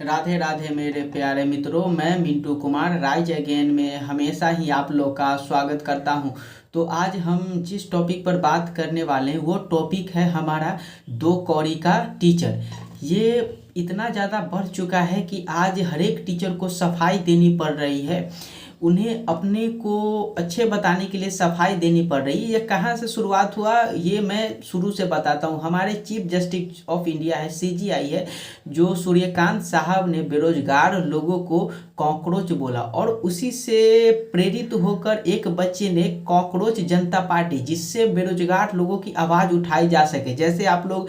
राधे राधे मेरे प्यारे मित्रों, मैं मिंटू कुमार राइज अगेन में हमेशा ही आप लोग का स्वागत करता हूं। तो आज हम जिस टॉपिक पर बात करने वाले हैं वो टॉपिक है हमारा दो कौड़ी का टीचर। ये इतना ज़्यादा बढ़ चुका है कि आज हर एक टीचर को सफाई देनी पड़ रही है। उन्हें अपने को अच्छे बताने के लिए सफाई देनी पड़ रही है। ये कहाँ से शुरुआत हुआ ये मैं शुरू से बताता हूँ। हमारे चीफ जस्टिस ऑफ इंडिया है, सीजीआई है, जो सूर्यकांत साहब ने बेरोजगार लोगों को कॉकरोच बोला और उसी से प्रेरित होकर एक बच्चे ने कॉकरोच जनता पार्टी, जिससे बेरोजगार लोगों की आवाज़ उठाई जा सके। जैसे आप लोग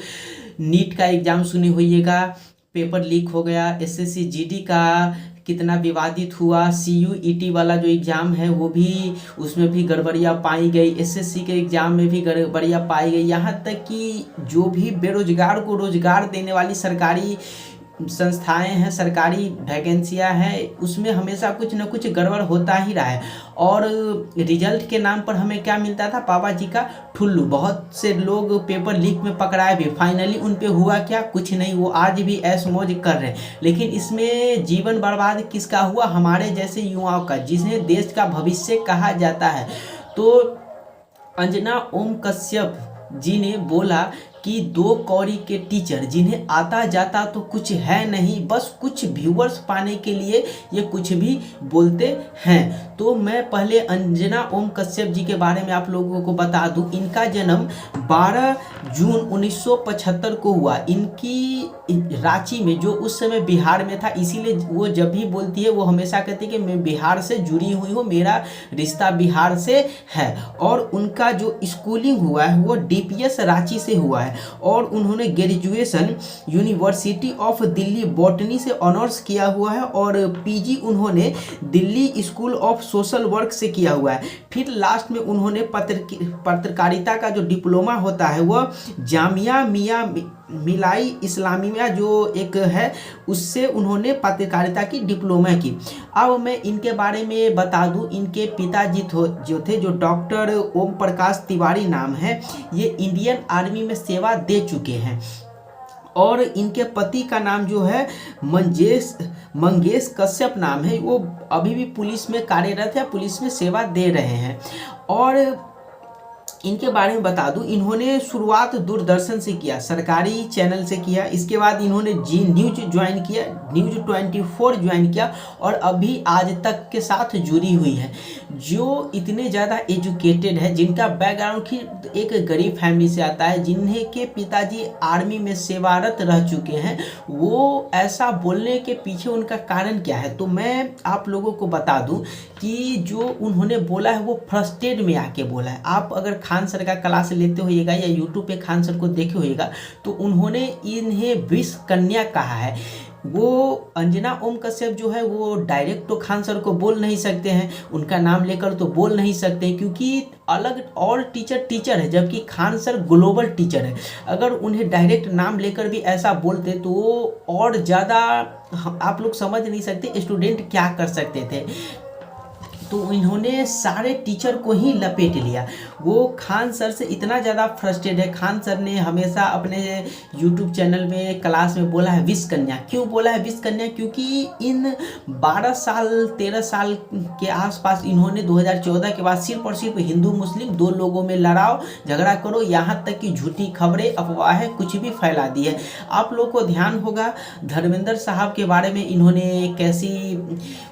नीट का एग्ज़ाम सुने होइएगा, पेपर लीक हो गया, एसएससी जीडी का कितना विवादित हुआ, सीयूईटी वाला जो एग्ज़ाम है वो भी, उसमें भी गड़बड़ियाँ पाई गई, एसएससी के एग्ज़ाम में भी गड़बड़ियाँ पाई गई। यहाँ तक कि जो भी बेरोजगार को रोजगार देने वाली सरकारी संस्थाएं हैं, सरकारी वैकेंसियां हैं, उसमें हमेशा कुछ न कुछ गड़बड़ होता ही रहा है। और रिजल्ट के नाम पर हमें क्या मिलता था, पापा जी का ठुल्लू। बहुत से लोग पेपर लीक में पकड़ाए भी, फाइनली उन पे हुआ क्या, कुछ नहीं, वो आज भी ऐश मौज कर रहे हैं। लेकिन इसमें जीवन बर्बाद किसका हुआ, हमारे जैसे युवाओं का, जिन्हें देश का भविष्य कहा जाता है। तो अंजना ओम कश्यप जी ने बोला कि दो कौड़ी के टीचर, जिन्हें आता जाता तो कुछ है नहीं, बस कुछ व्यूअर्स पाने के लिए ये कुछ भी बोलते हैं। तो मैं पहले अंजना ओम कश्यप जी के बारे में आप लोगों को बता दूं। इनका जन्म 12 जून 1975 को हुआ। इनकी रांची में, जो उस समय बिहार में था, इसीलिए वो जब भी बोलती है वो हमेशा कहती है कि मैं बिहार से जुड़ी हुई हूँ, मेरा रिश्ता बिहार से है। और उनका जो स्कूलिंग हुआ है वो डीपीएस रांची से हुआ है और उन्होंने graduation university of Delhi botany से ऑनर्स किया हुआ है और पीजी उन्होंने Delhi school of social work से किया हुआ है। फिर लास्ट में उन्होंने पत्रकारिता का जो डिप्लोमा होता है वह जामिया मिया मिलाई इस्लामिया जो एक है, उससे उन्होंने पत्रकारिता की डिप्लोमा की। अब मैं इनके बारे में बता दूं, इनके पिताजी जो थे, जो डॉक्टर ओम प्रकाश तिवारी नाम है, ये इंडियन आर्मी में सेवा दे चुके हैं। और इनके पति का नाम जो है मंगेश कश्यप नाम है, वो अभी भी पुलिस में कार्यरत है, पुलिस में सेवा दे रहे हैं। और इनके बारे में बता दूं, इन्होंने शुरुआत दूरदर्शन से किया, सरकारी चैनल से किया। इसके बाद इन्होंने जी न्यूज ज्वाइन किया, न्यूज 24 ज्वाइन किया और अभी आज तक के साथ जुड़ी हुई है। जो इतने ज़्यादा एजुकेटेड है, जिनका बैकग्राउंड की एक गरीब फैमिली से आता है, जिन्हें के पिताजी आर्मी में सेवारत रह चुके हैं, वो ऐसा बोलने के पीछे उनका कारण क्या है, तो मैं आप लोगों को बता दूं कि जो उन्होंने बोला है वो फ्रस्ट्रेट में आके बोला है। आप अगर खान सर का क्लास लेते होइएगा या यूट्यूब पे खान सर को देखे होइएगा तो उन्होंने इन्हें विष कन्या कहा है। वो अंजना ओम कश्यप जो है वो डायरेक्ट तो खान सर को बोल नहीं सकते हैं, उनका नाम लेकर तो बोल नहीं सकते, क्योंकि अलग और टीचर है, जबकि खान सर ग्लोबल टीचर है। अगर उन्हें डायरेक्ट नाम लेकर भी ऐसा बोलते तो और ज़्यादा आप लोग समझ नहीं सकते स्टूडेंट क्या कर सकते थे। तो इन्होंने सारे टीचर को ही लपेट लिया। वो खान सर से इतना ज़्यादा फ्रस्ट्रेट है। खान सर ने हमेशा अपने यूट्यूब चैनल में क्लास में बोला है विष कन्या। क्यों बोला है विष कन्या, क्योंकि इन 12 साल 13 साल के आसपास इन्होंने 2014 के बाद सिर्फ और सिर्फ हिंदू मुस्लिम दो लोगों में लड़ाओ झगड़ा करो, यहाँ तक कि झूठी खबरें अफवाहें कुछ भी फैला दी है। आप लोग को ध्यान होगा धर्मेंद्र साहब के बारे में इन्होंने कैसी,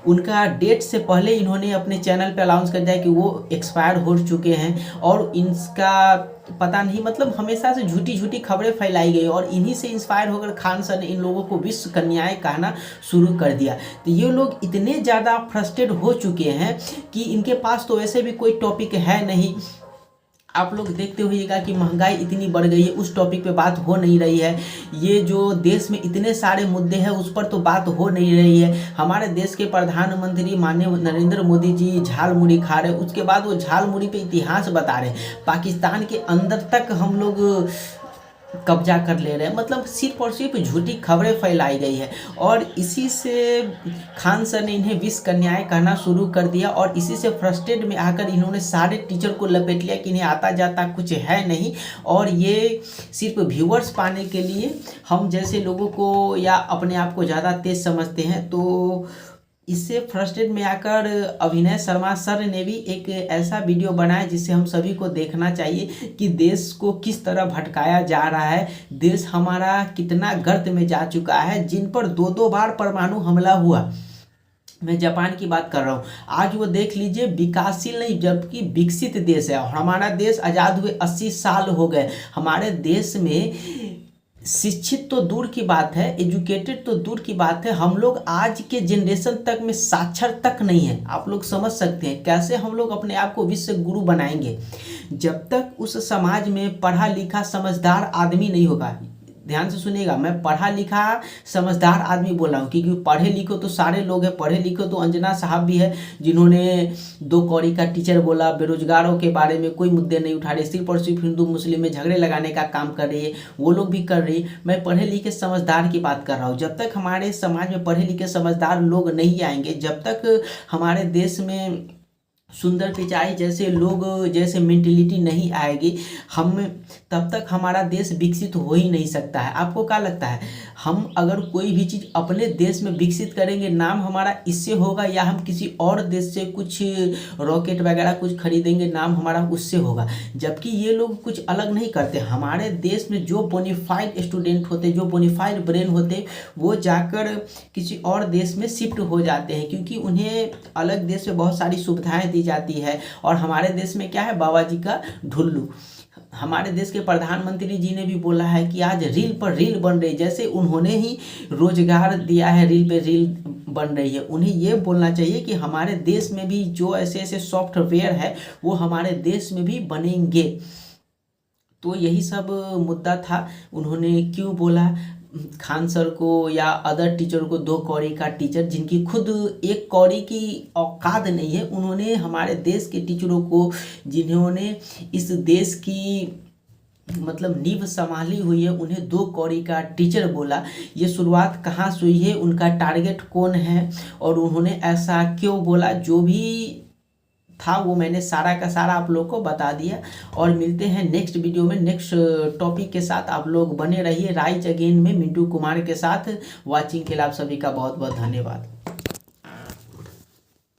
उनका डेट से पहले इन्होंने अपने चैनल पे अनाउंस कर दिया कि वो एक्सपायर हो चुके हैं और इनका पता नहीं, मतलब हमेशा से झूठी खबरें फैलाई गई और इन्हीं से इंस्पायर होकर खान सर ने इन लोगों को विश्व कन्याएं कहना शुरू कर दिया। तो ये लोग इतने ज़्यादा फ्रस्ट्रेट हो चुके हैं कि इनके पास तो वैसे भी कोई टॉपिक है नहीं। आप लोग देखते होइएगा कि महंगाई इतनी बढ़ गई है, उस टॉपिक पे बात हो नहीं रही है। ये जो देश में इतने सारे मुद्दे हैं उस पर तो बात हो नहीं रही है। हमारे देश के प्रधानमंत्री माननीय नरेंद्र मोदी जी झाल मुड़ी खा रहे, उसके बाद वो झाल मुड़ी पे इतिहास बता रहे। पाकिस्तान के अंदर तक हम लोग कब्जा कर ले रहे हैं, मतलब सिर्फ और सिर्फ झूठी खबरें फैलाई गई है। और इसी से खान सर ने इन्हें विष कन्याएं कहना शुरू कर दिया और इसी से फ्रस्ट्रेट में आकर इन्होंने सारे टीचर को लपेट लिया कि इन्हें आता जाता कुछ है नहीं, और ये सिर्फ व्यूअर्स पाने के लिए हम जैसे लोगों को या अपने आप को ज़्यादा तेज समझते हैं। तो इससे फ्रस्ट्रेट में आकर अभिनय शर्मा सर ने भी एक ऐसा वीडियो बनाया जिसे हम सभी को देखना चाहिए कि देश को किस तरह भटकाया जा रहा है, देश हमारा कितना गर्त में जा चुका है, जिन पर 2-2 बार परमाणु हमला हुआ। मैं जापान की बात कर रहा हूँ। आज वो देख लीजिए विकासशील नहीं जबकि विकसित देश है, और हमारा देश आज़ाद हुए 80 साल हो गए। हमारे देश में शिक्षित तो दूर की बात है, एजुकेटेड तो दूर की बात है, हम लोग आज के जनरेशन तक में साक्षर तक नहीं है। आप लोग समझ सकते हैं कैसे हम लोग अपने आप को विश्व गुरु बनाएंगे जब तक उस समाज में पढ़ा लिखा समझदार आदमी नहीं होगा। ध्यान से सुनिएगा, मैं पढ़ा लिखा समझदार आदमी बोल रहा हूँ, क्योंकि पढ़े लिखे तो सारे लोग हैं। पढ़े लिखे तो अंजना साहब भी है जिन्होंने 2 कौड़ी का टीचर बोला, बेरोजगारों के बारे में कोई मुद्दे नहीं उठा रहे, सिर्फ और सिर्फ हिंदू मुस्लिम में झगड़े लगाने का काम कर रही है, वो लोग भी कर रही है। मैं पढ़े लिखे समझदार की बात कर रहा हूँ। जब तक हमारे समाज में पढ़े लिखे समझदार लोग नहीं आएंगे, जब तक हमारे देश में सुंदर पिचाई जैसे लोग जैसे मेंटेलिटी नहीं आएगी, हम तब तक हमारा देश विकसित हो ही नहीं सकता है। आपको क्या लगता है, हम अगर कोई भी चीज़ अपने देश में विकसित करेंगे, नाम हमारा इससे होगा, या हम किसी और देश से कुछ रॉकेट वगैरह कुछ खरीदेंगे, नाम हमारा उससे होगा? जबकि ये लोग कुछ अलग नहीं करते। हमारे देश में जो बोनीफाइड स्टूडेंट होते, जो बोनीफाइड ब्रेन होते, वो जाकर किसी और देश में शिफ्ट हो जाते हैं, क्योंकि उन्हें अलग देश में बहुत सारी सुविधाएं दी जाती है। और हमारे देश में क्या है, बाबा जी का ढुल्लू। हमारे देश के प्रधानमंत्री जी ने भी बोला है कि आज रील पर रील बन रही, जैसे उन्होंने ही रोजगार दिया है, रील पे रील बन रही है। उन्हें ये बोलना चाहिए कि हमारे देश में भी जो ऐसे ऐसे सॉफ्टवेयर है वो हमारे देश में भी बनेंगे। तो यही सब मुद्दा था। उन्होंने क्यों बोला खान सर को या अदर टीचर को 2 कौड़ी का टीचर, जिनकी खुद 1 कौड़ी की औकात नहीं है, उन्होंने हमारे देश के टीचरों को, जिन्होंने इस देश की मतलब नींव संभाली हुई है, उन्हें 2 कौड़ी का टीचर बोला। ये शुरुआत कहाँ से हुई है, उनका टारगेट कौन है और उन्होंने ऐसा क्यों बोला, जो भी था वो मैंने सारा का सारा आप लोग को बता दिया। और मिलते हैं नेक्स्ट वीडियो में नेक्स्ट टॉपिक के साथ। आप लोग बने रहिए राइज अगेन में मिंटू कुमार के साथ। वॉचिंग के लिए आप सभी का बहुत बहुत धन्यवाद।